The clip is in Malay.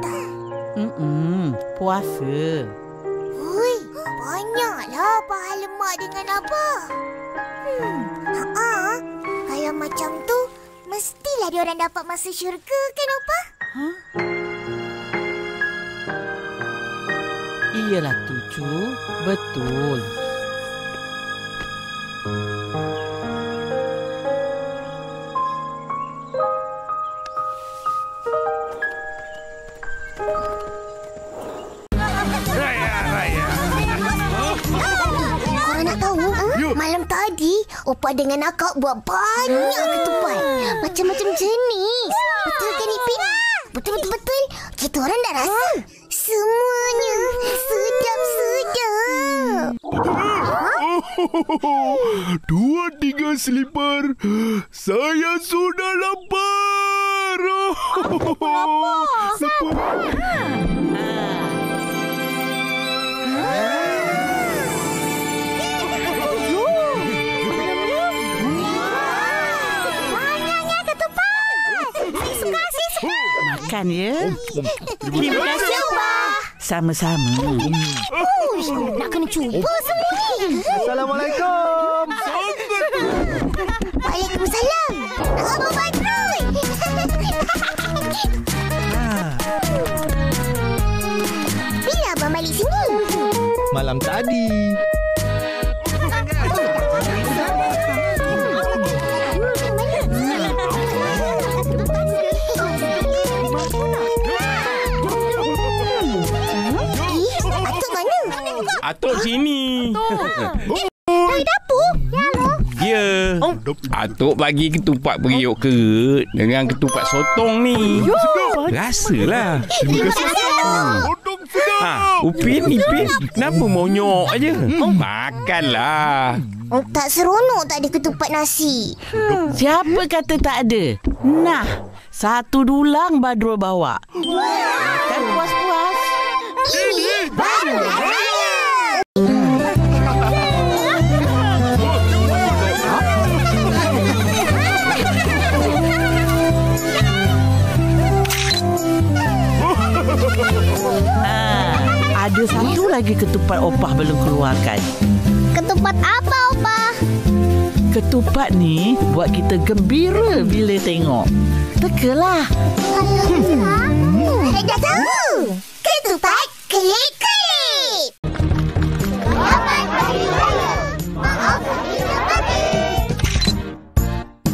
tak? Puasa. Hui, banyaklah pahala mak dengan abah. Kalau macam tu, mestilah diorang dapat masuk syurga kan, Opah? Iyalah tu, Cu. Betul. Korang nak tahu? Malam tadi, Opah dengan akak buat banyak ketupat. Macam-macam jenis. Betul kan, Ipin? Betul-betul. Kita orang dah rasa. Semuanya sedap-sedap. 2-3 selipar. Saya sudah lapar. Banyaknya ketupat. Saya suka. Makan ya. Terima kasih, Opah. Sama-sama. Nak kena cuba sendiri. Assalamualaikum. Waalaikumsalam. Abang Badrul. Bila abang balik sini? Malam tadi. Atuk mana? Atuk sini. Dari dapur? Ya. Atuk bagi ketupat periuk kerut dengan ketupat sotong ni. Rasalah. Terima kasih. Potong sedap. Upin, Ipin, kenapa monyok aja? Makanlah. Tak seronok tak ada ketupat nasi. Siapa kata tak ada? Nah, satu dulang Badrul bawa. Makan puas-puas. Ini baru saya. Ada satu lagi ketupat Opah belum keluarkan. Ketupat apa, Opah? Ketupat ni buat kita gembira bila tengok. Tekalah. Dah tahu. Ketupat kelik-kelik.